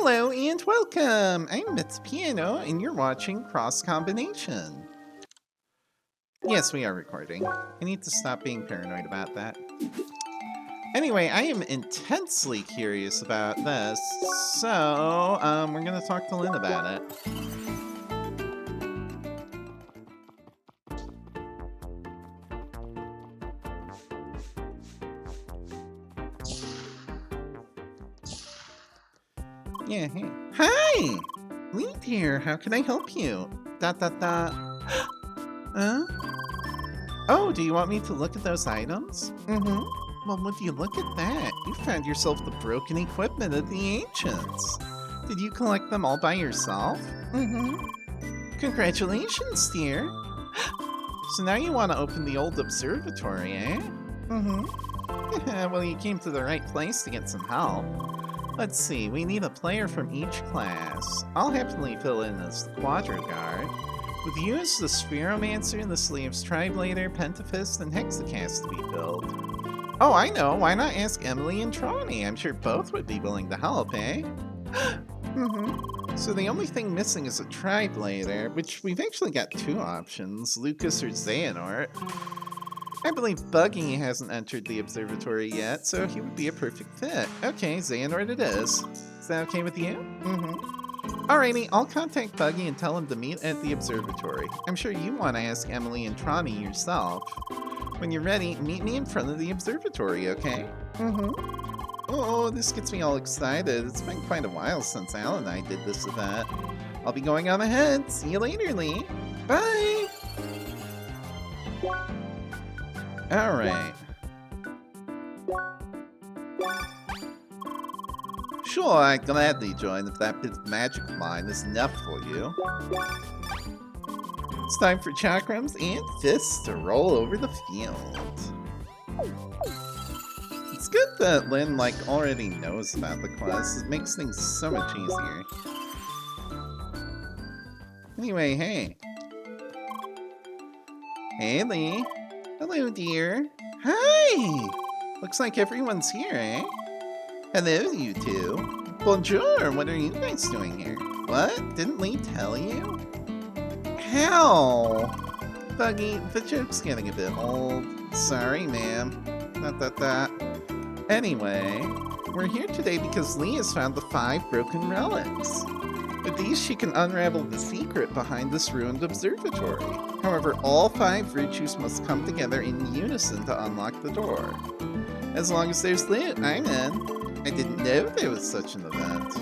Hello and welcome! I'm Mitz Piano and you're watching Cross Combination. Yes, we are recording. I need to stop being paranoid about that. Anyway, I am intensely curious about this, so we're gonna talk to Lynn about it. Yeah, hey. Hi! Lynn here, how can I help you? Dot dot dot. Huh? Oh, do you want me to look at those items? Mm-hmm. Well, would you look at that? You found yourself the broken equipment of the ancients. Did you collect them all by yourself? Mm-hmm. Congratulations, dear. So now you want to open the old observatory, eh? Mm-hmm. Well, you came to the right place to get some help. Let's see, we need a player from each class. I'll happily fill in as the Quadro Guard. With you as the Spheromancer, the Sleeves Triblader, Pentafist, and Hexacast to be filled. Oh, I know. Why not ask Emily and Tronny? I'm sure both would be willing to help, eh? Mm-hmm. So the only thing missing is a Triblader, which we've actually got two options, Lucas or Xehanort. I believe Buggy hasn't entered the observatory yet, so he would be a perfect fit. Okay, Xehanort it is. Is that okay with you? Mm-hmm. Alrighty, I'll contact Buggy and tell him to meet at the observatory. I'm sure you want to ask Emily and Tronny yourself. When you're ready, meet me in front of the observatory, okay? Mm-hmm. Oh, this gets me all excited. It's been quite a while since Al and I did this event. I'll be going on ahead. See you later, Lee. Bye! Alright. Sure, I'd gladly join if that bit of magic of mine is enough for you. It's time for chakrams and fists to roll over the field. It's good that Lynn, already knows about the quest. It makes things so much easier. Anyway, hey. Hey, Lee. Hello, dear. Hi! Looks like everyone's here, eh? Hello, you two. Bonjour, what are you guys doing here? What? Didn't Lee tell you? How? Buggy, the joke's getting a bit old. Sorry, ma'am. Anyway, we're here today because Lee has found the 5 broken relics. With these, she can unravel the secret behind this ruined observatory. However, all 5 virtues must come together in unison to unlock the door. As long as there's loot, I'm in. I didn't know there was such an event.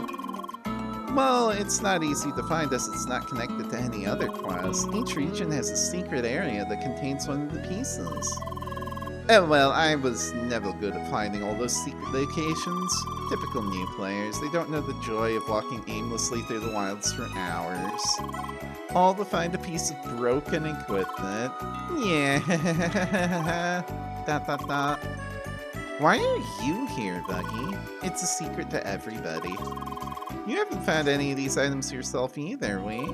Well, it's not easy to find as it's not connected to any other quest. Each region has a secret area that contains one of the pieces. Oh well, I was never good at finding all those secret locations. Typical new players, they don't know the joy of walking aimlessly through the wilds for hours. All to find a piece of broken equipment. Yeah. Why are you here, Buggy? It's a secret to everybody. You haven't found any of these items yourself either, we?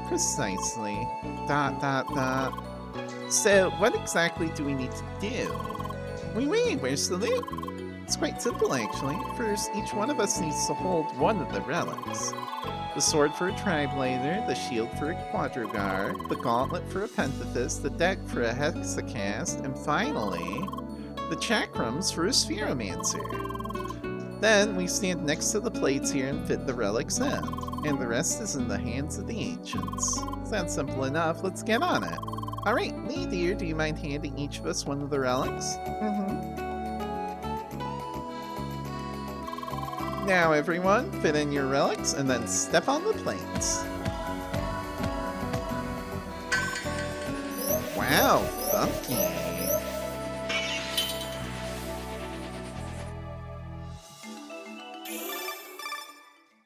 Precisely. So, what exactly do we need to do? Wait, where's the loot? It's quite simple, actually. First, each one of us needs to hold one of the relics. The sword for a Triblader, the shield for a Quadro Guard, the gauntlet for a Pentafist, the deck for a Hexacast, and finally, the chakrams for a Spheromancer. Then, we stand next to the plates here and fit the relics in. And the rest is in the hands of the ancients. Sounds simple enough, let's get on it. Alright, Lee dear, do you mind handing each of us one of the relics? Mm-hmm. Now everyone, fit in your relics and then step on the plates. Wow, funky.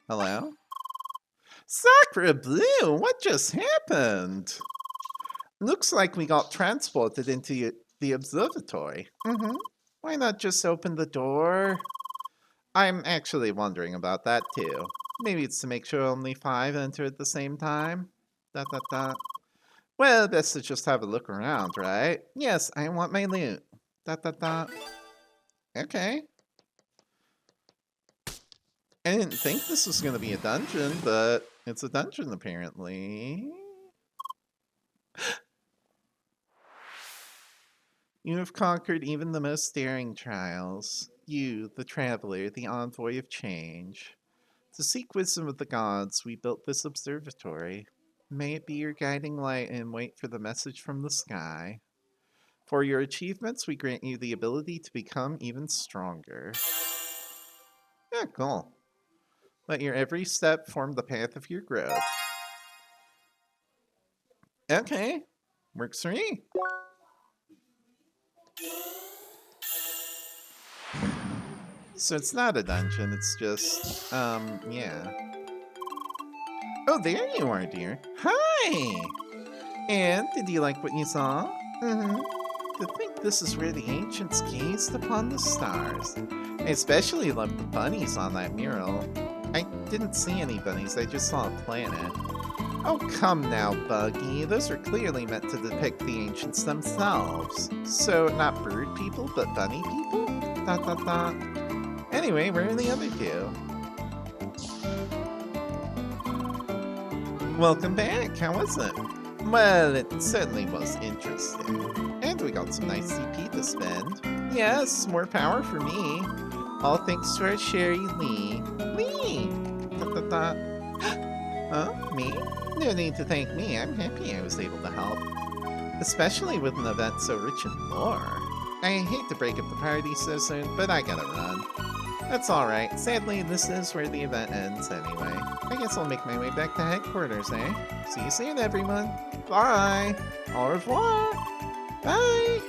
Hello? Sakura Blue, what just happened? Looks like we got transported into the observatory. Mm-hmm. Why not just open the door? I'm actually wondering about that too. Maybe it's to make sure only 5 enter at the same time? Well, best to just have a look around, right? Yes, I want my loot. Okay. I didn't think this was going to be a dungeon, but it's a dungeon apparently. You have conquered even the most daring trials. You, the traveler, the envoy of change. To seek wisdom of the gods, we built this observatory. May it be your guiding light and wait for the message from the sky. For your achievements, we grant you the ability to become even stronger. Yeah, cool. Let your every step form the path of your growth. Okay, works for me. So it's not a dungeon, it's just, yeah. Oh, there you are, dear. Hi! And did you like what you saw? Mm-hmm. To think this is where the ancients gazed upon the stars. I especially loved the bunnies on that mural. I didn't see any bunnies, I just saw a planet. Oh, come now, Buggy. Those are clearly meant to depict the ancients themselves. So, not bird people, but bunny people? Dot dot dot. Anyway, where are the other two? Welcome back. How was it? Well, it certainly was interesting. And we got some nice CP to spend. Yes, more power for me. All thanks to our Sherry Lee. Lee! Dot dot dot. Huh? Me? No need to thank me. I'm happy I was able to help. Especially with an event so rich in lore. I hate to break up the party so soon, but I gotta run. That's alright. Sadly, this is where the event ends anyway. I guess I'll make my way back to headquarters, eh? See you soon, everyone. Bye! Au revoir! Bye!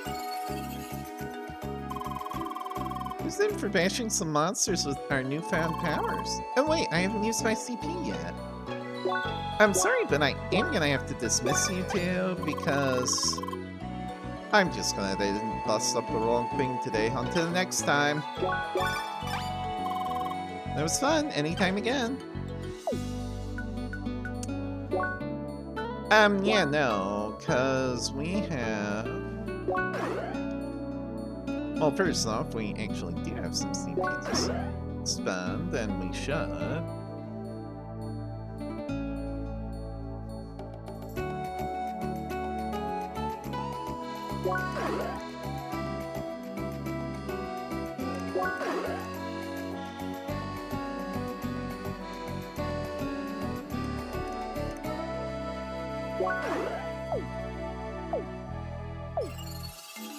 Who's in for bashing some monsters with our newfound powers? Oh wait, I haven't used my CP yet. I'm sorry, but I am gonna have to dismiss you two, because I'm just glad I didn't bust up the wrong thing today. Until next time. That was fun. Anytime again. Yeah, no, because we have... Well, first off, we actually do have some CP to spend, and we should.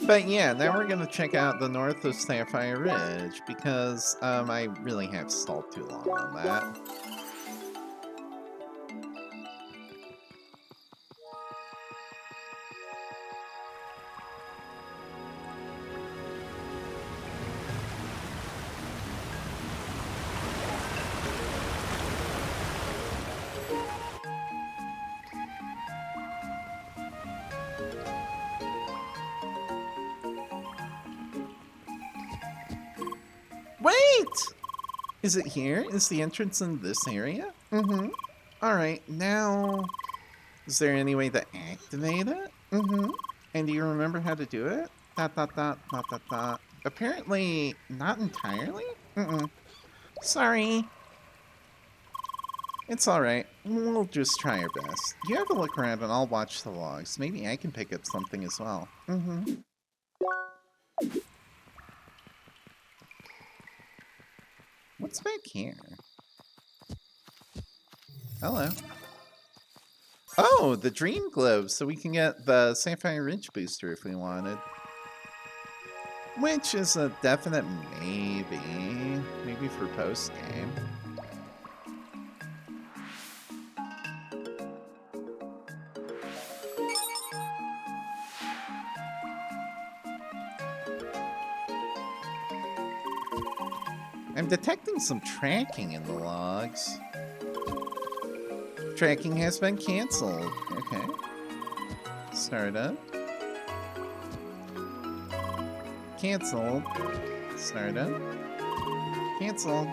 But yeah, now we're gonna check out the north of Sapphire Ridge, because I really have stalled too long on that. Wait! Is it here? Is the entrance in this area? Mm-hmm. Alright, now... Is there any way to activate it? Mm-hmm. And do you remember how to do it? Dot dot dot dot dot dot. Apparently, not entirely? Mm-mm. Sorry. It's alright. We'll just try our best. You have a look around and I'll watch the logs. Maybe I can pick up something as well. Mm-hmm. What's back here? Hello. Oh, the Dream Globe, so we can get the Sapphire Ridge booster if we wanted. Which is a definite maybe. Maybe for post-game. I'm detecting some tracking in the logs. Tracking has been canceled. Okay. Startup. Canceled. Startup. Canceled.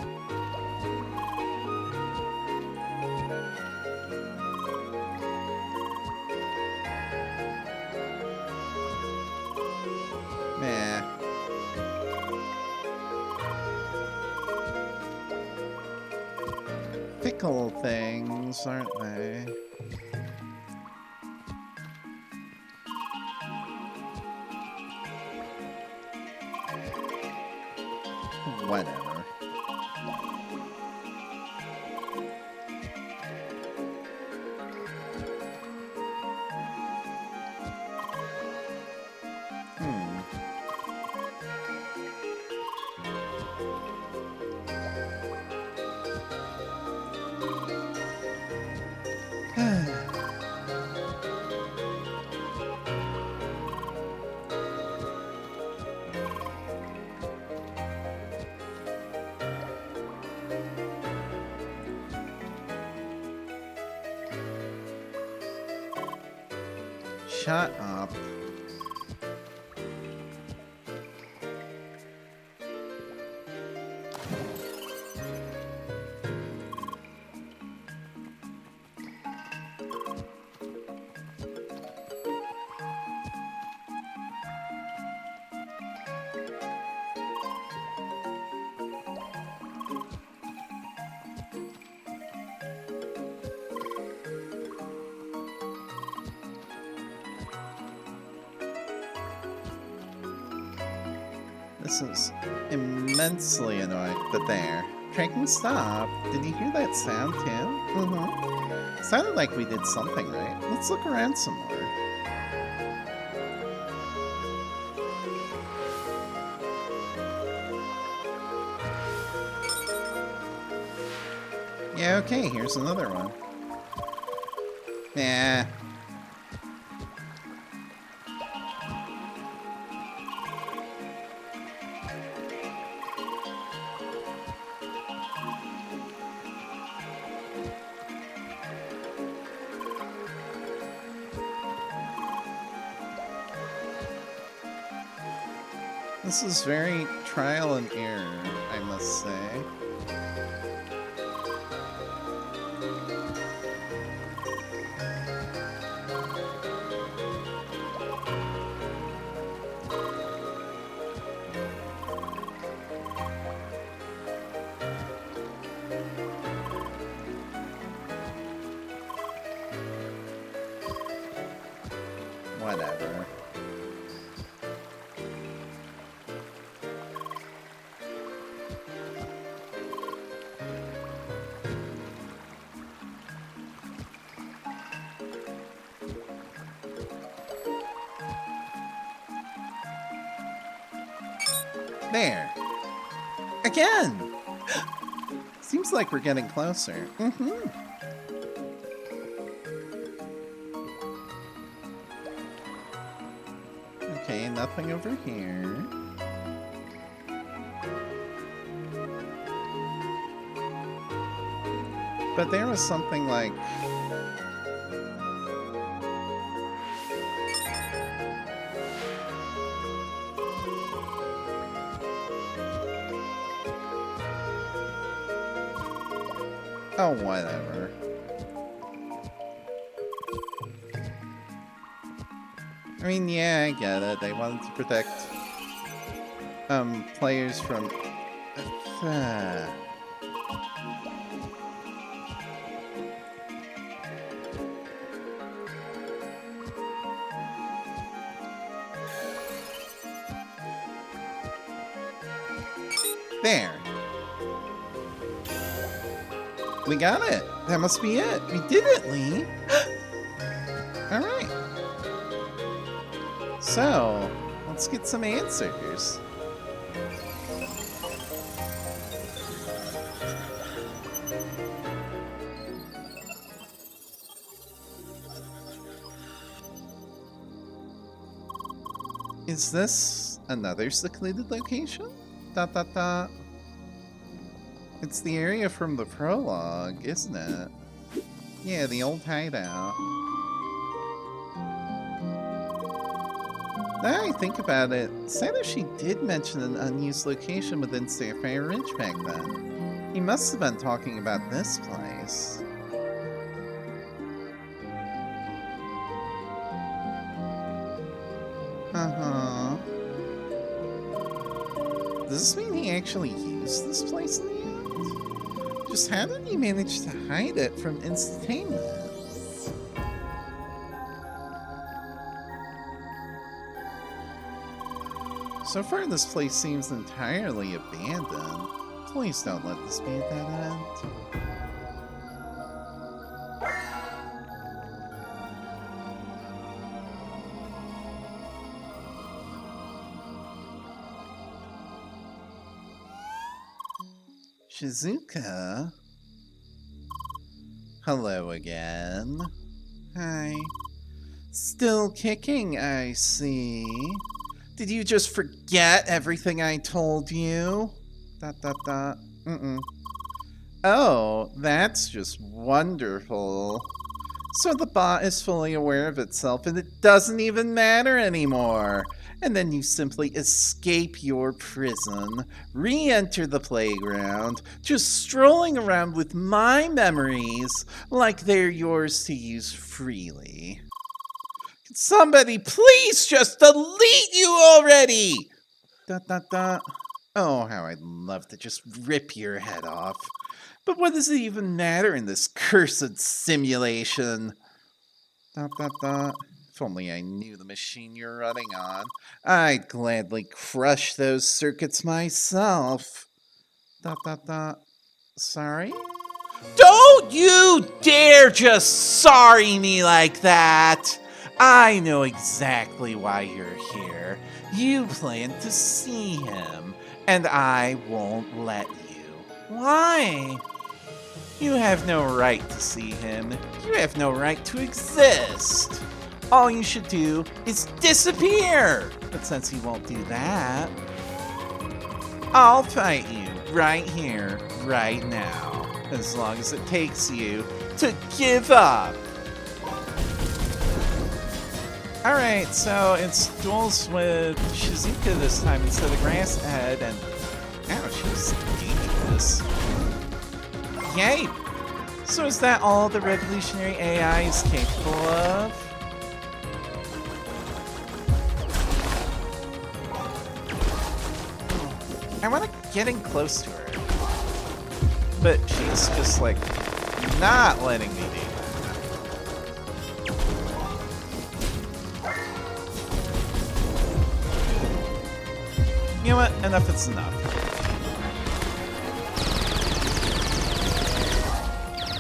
Nah. fickle things, aren't they? Whatever. Shut up. This is immensely annoying, but there. Tracking stop. Did you hear that sound too? Mm-hmm. Sounded like we did something right. Let's look around some more. Yeah, okay, here's another one. Nah. This is very trial and error, I must say. Whatever. There. Again! Seems like we're getting closer. Mm-hmm. Okay, nothing over here. But there was something like... Oh, whatever. I mean, yeah, I get it. They wanted to protect, players from... There. We got it. That must be it. We did it, Lee. Alright. So, let's get some answers. Is this another secluded location? ... It's the area from the prologue, isn't it? Yeah, the old hideout. Now I think about it, Satoshi did mention an unused location within Sapphire Ridge back then. He must have been talking about this place. Uh-huh. Does this mean he actually used this place in the end? Just how did you manage to hide it from instantaneous? So far, this place seems entirely abandoned. Please don't let this be a dead end. Shizuka? Hello again. Hi. Still kicking, I see. Did you just forget everything I told you? ... Mm-mm. Oh, that's just wonderful. So the bot is fully aware of itself and it doesn't even matter anymore. And then you simply escape your prison, re-enter the playground, just strolling around with my memories like they're yours to use freely. Can somebody please just delete you already? ... Oh, how I'd love to just rip your head off. But what does it even matter in this cursed simulation? ... If only I knew the machine you're running on, I'd gladly crush those circuits myself. ... Sorry? Don't you dare just sorry me like that! I know exactly why you're here. You plan to see him, and I won't let you. Why? You have no right to see him. You have no right to exist. All you should do is disappear. But since he won't do that, I'll fight you right here, right now, as long as it takes you to give up. Alright, so it's duels with Shizuka this time instead of Grasshead, and ouch, she's genius. Yay! So is that all the revolutionary AI is capable of? I want to get in close to her, but she's just like not letting me do that. You know what? Enough is enough.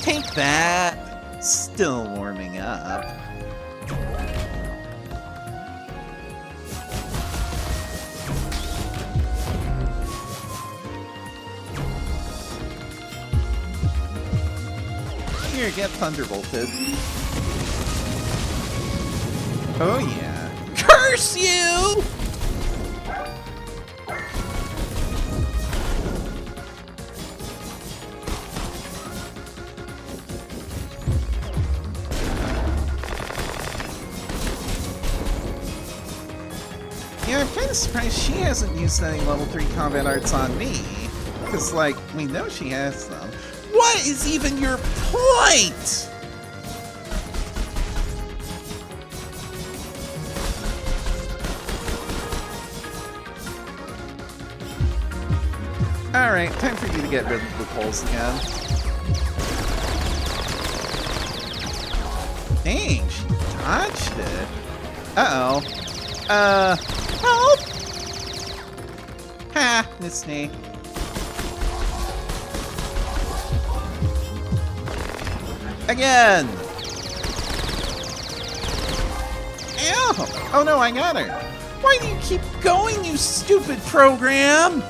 Take that! Still warming up. Here, get thunderbolted. Oh yeah. Curse you! Yeah, I'm kind of surprised she hasn't used any level 3 combat arts on me. Because, like, we know she has them. What is even your point? Alright, time for you to get rid of the poles again. Dang, she dodged it. Uh-oh. Help! Ha, missed me. Again! Ow! Oh no, I got her. Why do you keep going, you stupid program?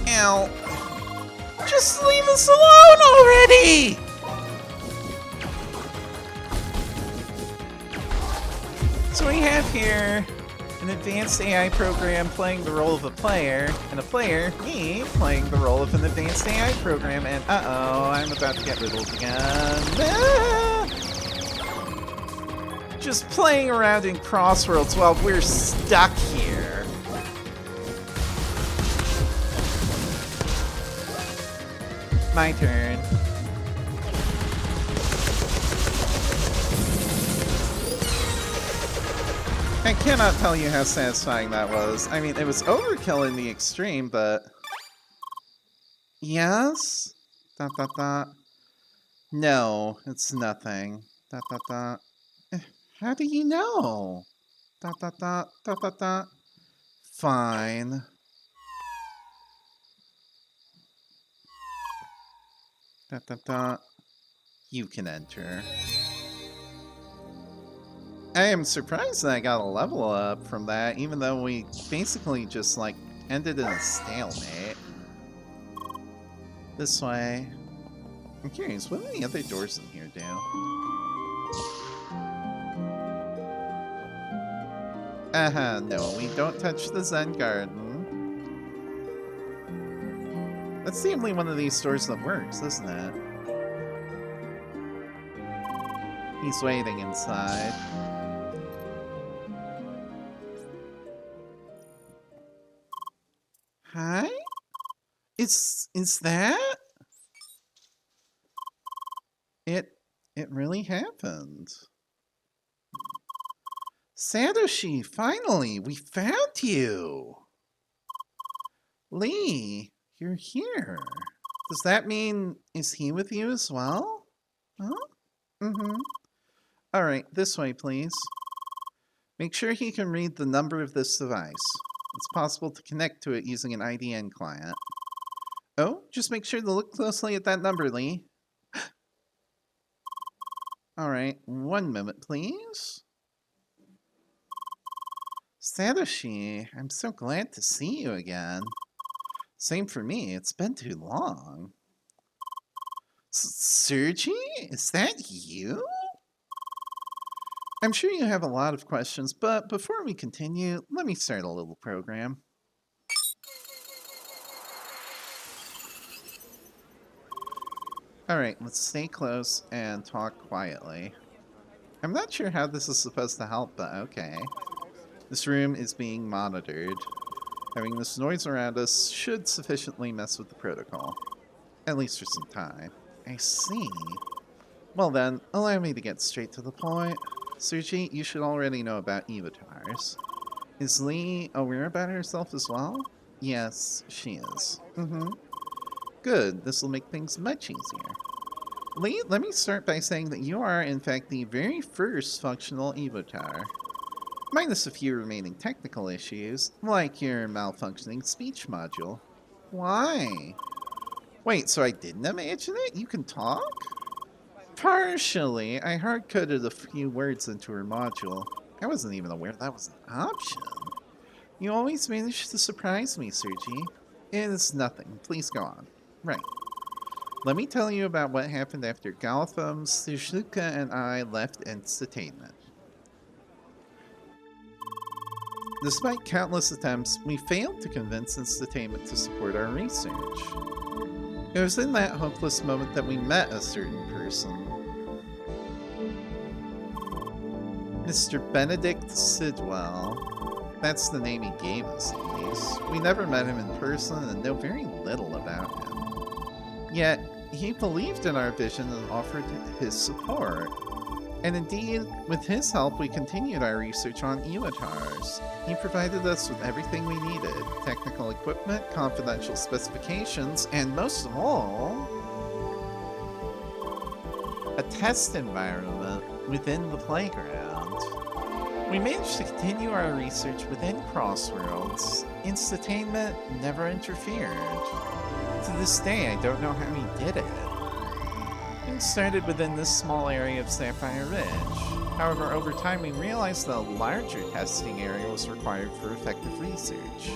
Ow. Just leave us alone already! So we have here an advanced AI program playing the role of a player, and a player, me, playing the role of an advanced AI program, and uh-oh, I'm about to get riddled again. Ah! Just playing around in Crossworlds while we're stuck here. My turn. I cannot tell you how satisfying that was. I mean, it was overkill in the extreme, but... Yes? Dot dot dot. No, it's nothing. Dot dot dot. How do you know? Dot dot dot dot dot dot. Fine. Dot dot dot. You can enter. I am surprised that I got a level up from that, even though we basically just, like, ended in a stalemate. This way. I'm curious, what do the other doors in here do? No, we don't touch the Zen Garden. That's the only one of these doors that works, isn't it? He's waiting inside. Hi? Is that? It really happened. Satoshi, finally, we found you! Lee, you're here. Does that mean, is he with you as well? Huh? Mm-hmm. Alright, this way, please. Make sure he can read the number of this device. It's possible to connect to it using an IDN client. Oh, just make sure to look closely at that number, Lee. Alright, 1 minute, please. Satoshi, I'm so glad to see you again. Same for me, it's been too long. Sergi? Is that you? I'm sure you have a lot of questions, but before we continue, let me start a little program. Alright, let's stay close and talk quietly. I'm not sure how this is supposed to help, but okay. This room is being monitored. Having this noise around us should sufficiently mess with the protocol. At least for some time. I see. Well then, allow me to get straight to the point. Sergi, you should already know about avatars. Is Lee aware about herself as well? Yes, she is. Good, this will make things much easier. Lee, let me start by saying that you are, in fact, the very first functional avatar. Minus a few remaining technical issues, like your malfunctioning speech module. Why? Wait, so I didn't imagine it? You can talk? Partially. I hard-coded a few words into her module. I wasn't even aware that was an option. You always manage to surprise me, Sergi. It is nothing. Please go on. Right. Let me tell you about what happened after Gotham, Suzuka, and I left Entertainment. Despite countless attempts, we failed to convince Entertainment to support our research. It was in that hopeless moment that we met a certain person. Mr. Benedict Sidwell. That's the name he gave us, at least. We never met him in person and know very little about him. Yet, he believed in our vision and offered his support. And indeed, with his help, we continued our research on avatars. He provided us with everything we needed: technical equipment, confidential specifications, and most of all, a test environment within the playground. We managed to continue our research within Crossworlds. Entertainment never interfered. To this day, I don't know how he did it. Things started within this small area of Sapphire Ridge. However, over time we realized that a larger testing area was required for effective research.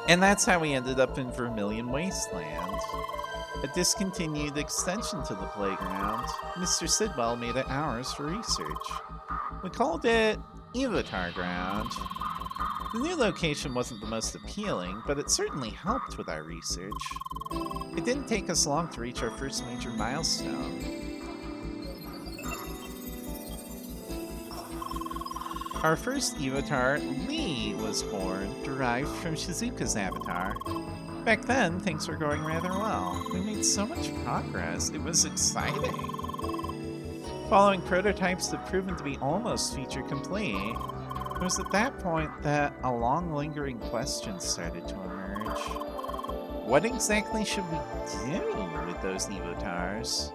And that's how we ended up in Vermilion Wasteland. A discontinued extension to the playground. Mr. Sidwell made it ours for research. We called it Avatar Ground. The new location wasn't the most appealing, but it certainly helped with our research. It didn't take us long to reach our first major milestone. Our first avatar, Lee, was born, derived from Shizuka's avatar. Back then, things were going rather well. We made so much progress, it was exciting. Following prototypes have proven to be almost feature complete, it was at that point that a long lingering question started to emerge. What exactly should we do with those evotars?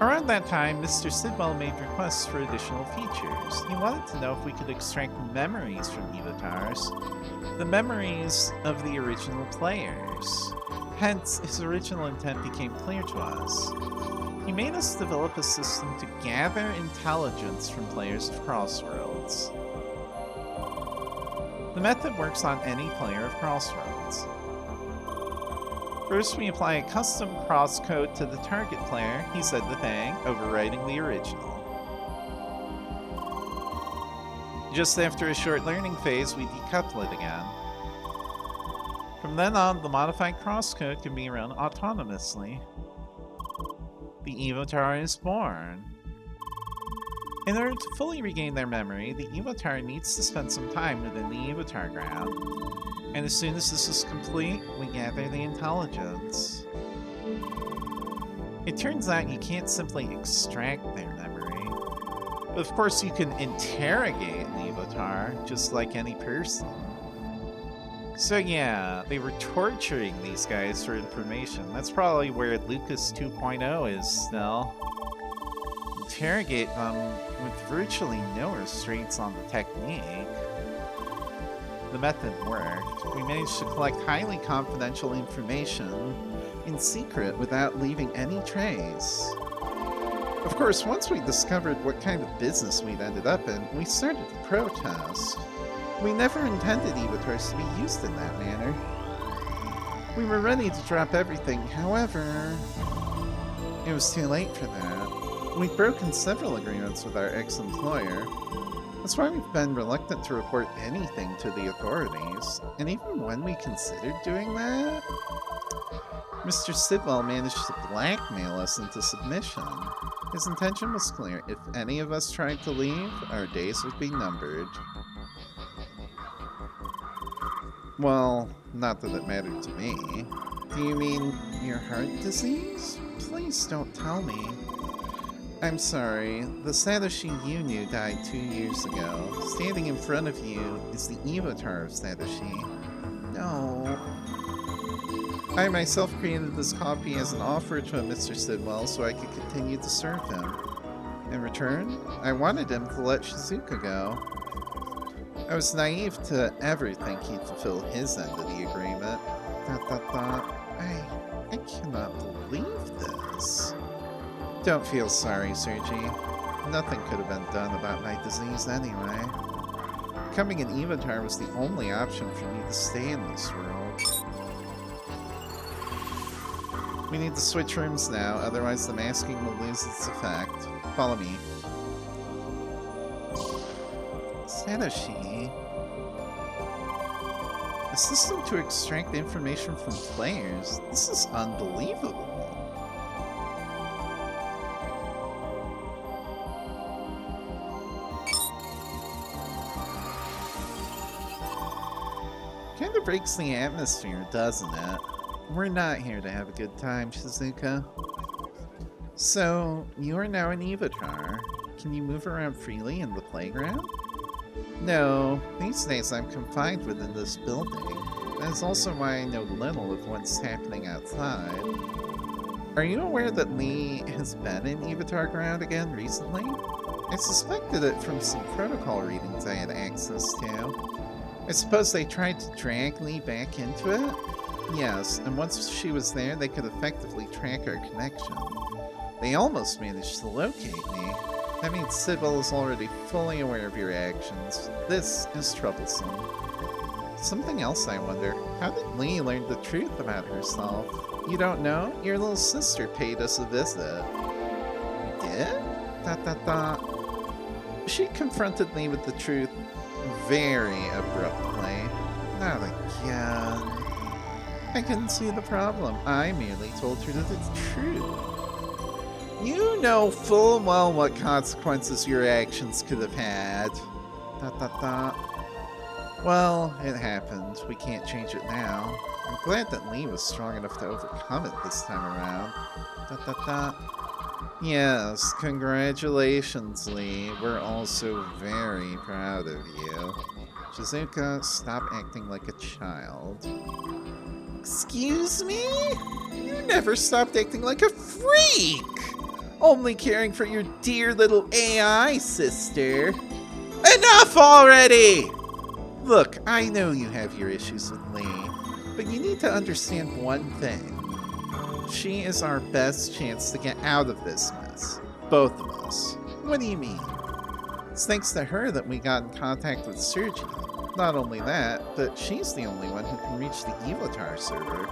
Around that time, Mr. Sidwell made requests for additional features. He wanted to know if we could extract memories from evotars, the memories of the original players. Hence, his original intent became clear to us. He made us develop a system to gather intelligence from players of Crossworlds. The method works on any player of Crossworlds. First, we apply a custom CrossCode to the target player. He said the thing, overwriting the original. Just after a short learning phase, we decouple it again. From then on, the modified CrossCode can be run autonomously. The evotar is born. In order to fully regain their memory, the evotar needs to spend some time within the evotar ground. And as soon as this is complete, we gather the intelligence. It turns out you can't simply extract their memory. But of course you can interrogate an evotar, just like any person. So yeah, they were torturing these guys for information. That's probably where Lucas 2.0 is still. Interrogate them with virtually no restraints on the technique. The method worked. We managed to collect highly confidential information in secret without leaving any trace. Of course, once we discovered what kind of business we'd ended up in, we started to protest. We never intended evotars to be used in that manner. We were ready to drop everything, however, it was too late for that. We've broken several agreements with our ex-employer. That's why we've been reluctant to report anything to the authorities, and even when we considered doing that, Mr. Sidwell managed to blackmail us into submission. His intention was clear: if any of us tried to leave, our days would be numbered. Well, not that it mattered to me. Do you mean your heart disease? Please don't tell me. I'm sorry, the Satoshi you knew died 2 years ago. Standing in front of you is the evotar of Satoshi. No. I myself created this copy as an offer to Mr. Sidwell so I could continue to serve him. In return, I wanted him to let Shizuka go. I was naive to ever think he'd fulfill his end of the agreement. I cannot believe this. Don't feel sorry, Sergi. Nothing could have been done about my disease anyway. Becoming an evotar was the only option for me to stay in this world. We need to switch rooms now, otherwise the masking will lose its effect. Follow me. Satoshi. A system to extract information from players? This is unbelievable. Kinda breaks the atmosphere, doesn't it? We're not here to have a good time, Shizuka. So, you are now an evotar. Can you move around freely in the playground? No, these days I'm confined within this building. That is also why I know little of what's happening outside. Are you aware that Lee has been in Evotar Ground again recently? I suspected it from some protocol readings I had access to. I suppose they tried to drag Lee back into it? Yes, and once she was there, they could effectively track our connection. They almost managed to locate me. That means Sidwell is already fully aware of your actions. This is troublesome. Something else I wonder, how did Lee learn the truth about herself? You don't know? Your little sister paid us a visit. Did? She confronted me with the truth very abruptly. Not again. I couldn't see the problem. I merely told her that it's true. You know full well what consequences your actions could have had. Well, it happened. We can't change it now. I'm glad that Lee was strong enough to overcome it this time around. Yes, congratulations, Lee. We're also very proud of you. Shizuka, stop acting like a child. Excuse me? You never stopped acting like a freak! Only caring for your dear little AI sister. Enough already! Look, I know you have your issues with Lee, but you need to understand one thing. She is our best chance to get out of this mess. Both of us. What do you mean? It's thanks to her that we got in contact with Sergi. Not only that, but she's the only one who can reach the Evotar server.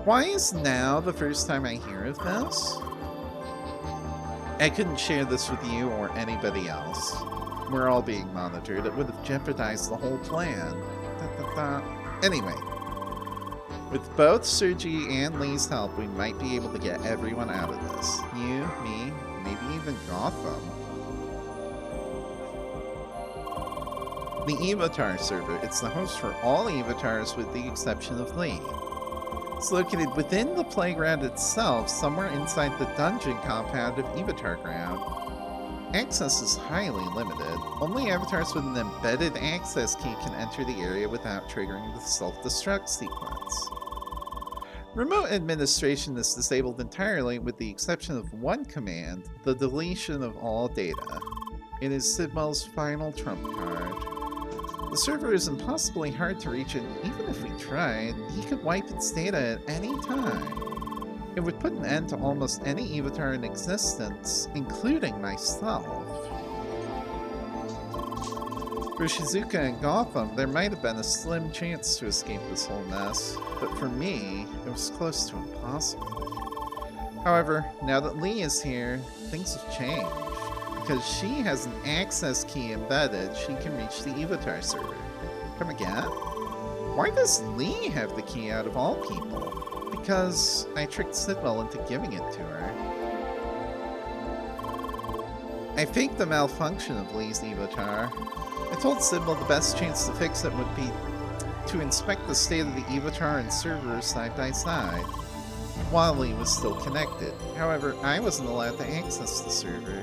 Why is now the first time I hear of this? I couldn't share this with you or anybody else. We're all being monitored. It would have jeopardized the whole plan. Anyway, with both Sergi and Lee's help, we might be able to get everyone out of this. You, me, maybe even Gotham. The Evotar server. It's the host for all Evotars with the exception of Lee. It's located within the playground itself, somewhere inside the dungeon compound of Evotar Ground. Access is highly limited. Only avatars with an embedded access key can enter the area without triggering the self-destruct sequence. Remote administration is disabled entirely with the exception of one command, the deletion of all data. It is Sidwell's final trump card. The server is impossibly hard to reach, and even if we tried, he could wipe its data at any time. It would put an end to almost any Evotar in existence, including myself. For Shizuka and Gotham, there might have been a slim chance to escape this whole mess, but for me, it was close to impossible. However, now that Lee is here, things have changed. Because she has an access key embedded, she can reach the Evotar server. Come again? Why does Lee have the key out of all people? Because I tricked Sidwell into giving it to her. I faked the malfunction of Lee's Evotar. I told Sidwell the best chance to fix it would be to inspect the state of the Evotar and server side by side, while Lee was still connected. However, I wasn't allowed to access the server.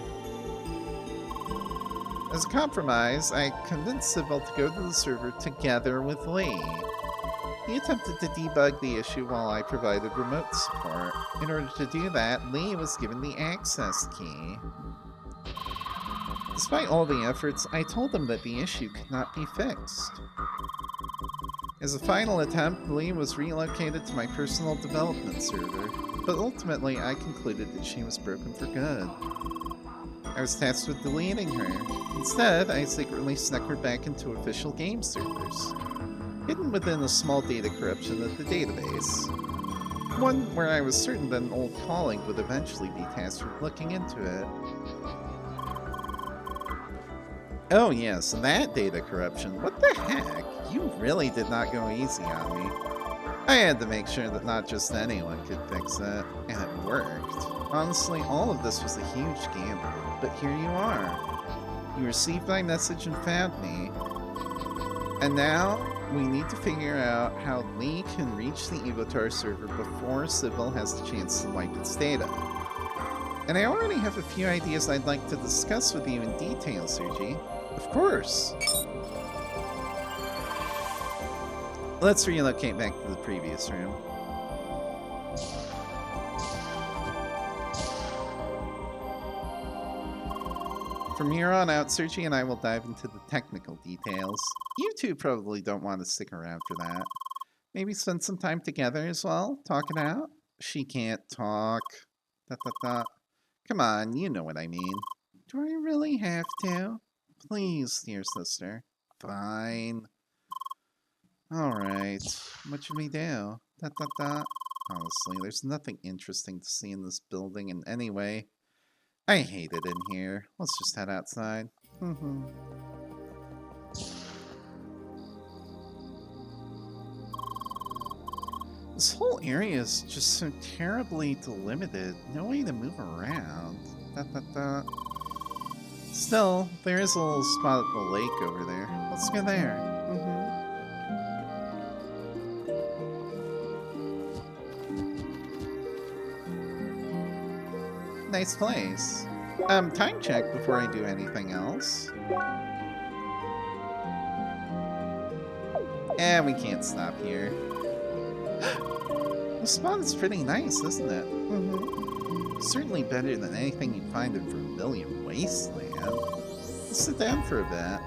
As a compromise, I convinced Sidwell to go to the server together with Lee. He attempted to debug the issue while I provided remote support. In order to do that, Lee was given the access key. Despite all the efforts, I told him that the issue could not be fixed. As a final attempt, Lee was relocated to my personal development server, but ultimately I concluded that she was broken for good. I was tasked with deleting her. Instead, I secretly snuck her back into official game servers, hidden within a small data corruption of the database. One where I was certain that an old colleague would eventually be tasked with looking into it. Oh yes, that data corruption. What the heck? You really did not go easy on me. I had to make sure that not just anyone could fix it, and it worked. Honestly, all of this was a huge gamble, but here you are. You received my message and found me. And now, we need to figure out how Lee can reach the Evotar server before Sidwell has the chance to wipe its data. And I already have a few ideas I'd like to discuss with you in detail, Sergi. Of course! Let's relocate back to the previous room. From here on out, Sergi and I will dive into the technical details. You two probably don't want to stick around for that. Maybe spend some time together as well, talk it out? She can't talk. Come on, you know what I mean. Do I really have to? Please, dear sister. Fine. Alright, what should we do? Honestly, there's nothing interesting to see in this building in any way. I hate it in here. Let's just head outside. This whole area is just so terribly delimited. No way to move around. Still, there is a little spot at the lake over there. Let's go there. nice place. Time check before I do anything else. And we can't stop here. The spot is pretty nice, isn't it? Mm-hmm. Certainly better than anything you find in Vermilion Wasteland. Let's sit down for a bit.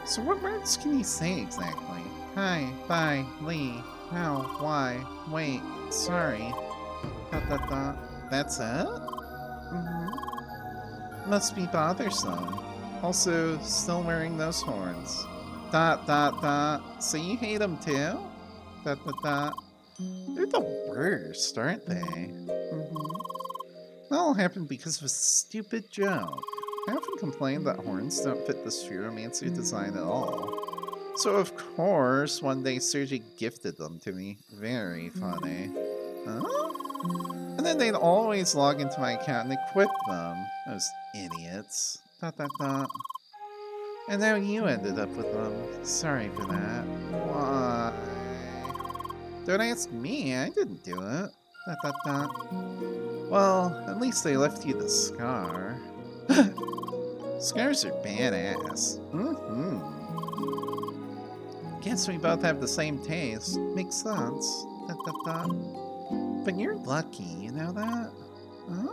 So what words can you say exactly? Hi, bye, Lee, how, why, wait, sorry. That's it? Mm-hmm. Must be bothersome. Also, still wearing those horns. So you hate them too? They're the worst, aren't they? Mm-hmm. That all happened because of a stupid joke. I often complain that horns don't fit the Spheromancer design at all. So of course, one day Sergi gifted them to me. Very funny. Huh? And then they'd always log into my account and equip them. Those idiots. And now you ended up with them. Sorry for that. Why? Don't ask me, I didn't do it. Well, at least they left you the scar. Scars are badass. Guess we both have the same taste. Makes sense. But you're lucky, you know that? Huh?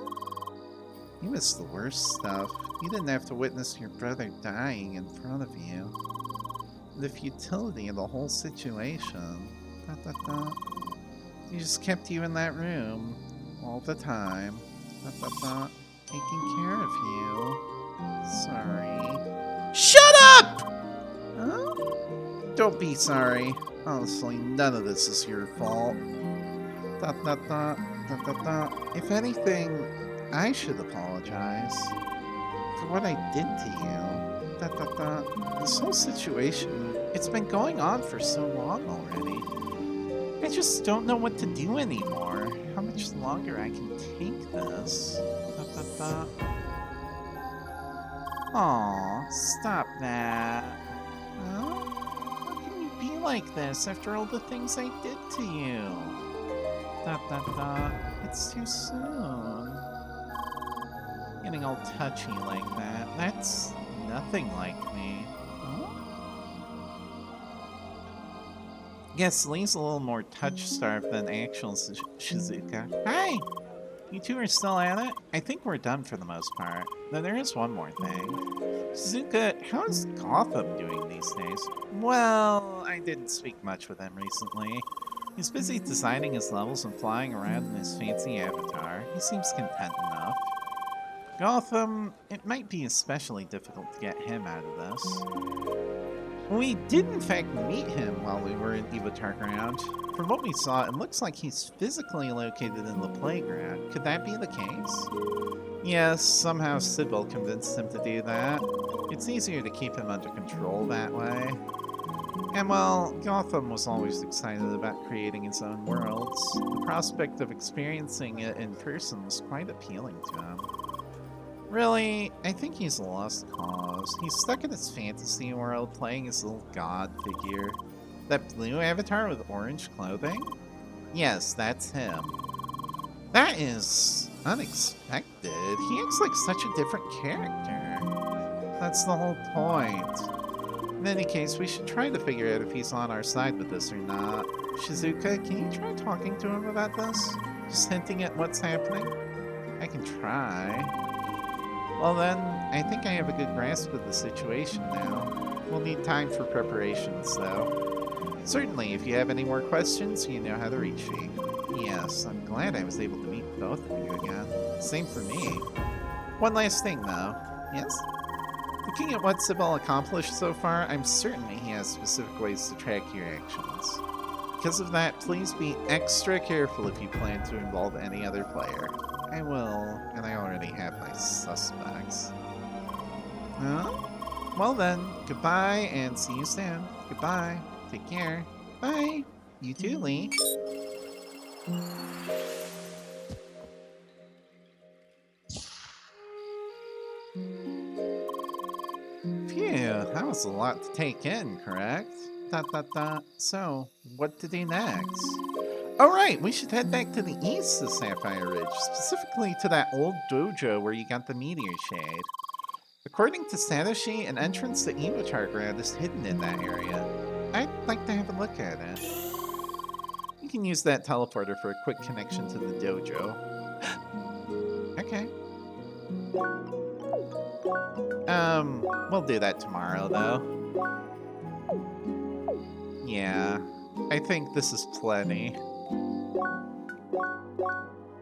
You missed the worst stuff. You didn't have to witness your brother dying in front of you. The futility of the whole situation. He just kept you in that room all the time. Taking care of you. Sorry. Shut up! Huh? Don't be sorry. Honestly, none of this is your fault. If anything, I should apologize for what I did to you. This whole situation, it's been going on for so long already. I just don't know what to do anymore. How much longer I can take this? Aw, stop that. Huh? How can you be like this after all the things I did to you? It's too soon. Getting all touchy like that. That's nothing like me. Huh? Guess Lee's a little more touch-starved than actual Shizuka. Hi! You two are still at it? I think we're done for the most part. Though there is one more thing. Shizuka, how is Gotham doing these days? Well, I didn't speak much with him recently. He's busy designing his levels and flying around in his fancy avatar. He seems content enough. Gotham, it might be especially difficult to get him out of this. We did in fact meet him while we were in Avatar Ground. From what we saw, it looks like he's physically located in the playground. Could that be the case? Yes, somehow Sybil convinced him to do that. It's easier to keep him under control that way. And well, Gotham was always excited about creating his own worlds. The prospect of experiencing it in person was quite appealing to him. Really, I think he's a lost cause. He's stuck in his fantasy world playing his little god figure. That blue avatar with orange clothing? Yes, that's him. That is unexpected. He acts like such a different character. That's the whole point. In any case, we should try to figure out if he's on our side with this or not. Shizuka, can you try talking to him about this? Just hinting at what's happening? I can try. Well then, I think I have a good grasp of the situation now. We'll need time for preparations, though. Certainly, if you have any more questions, you know how to reach me. Yes, I'm glad I was able to meet both of you again. Same for me. One last thing, though. Yes? Looking at what Sybil accomplished so far, I'm certain he has specific ways to track your actions. Because of that, please be extra careful if you plan to involve any other player. I will, and I already have my suspects. Huh? Well then, goodbye and see you soon. Goodbye. Take care. Bye. You too, Lee. Phew, that was a lot to take in, correct? So, what to do next? All right, we should head back to the east of Sapphire Ridge, specifically to that old dojo where you got the meteor shade. According to Satoshi, an entrance to Evotar Ground is hidden in that area. I'd like to have a look at it. You can use that teleporter for a quick connection to the dojo. Okay. We'll do that tomorrow, though. Yeah, I think this is plenty.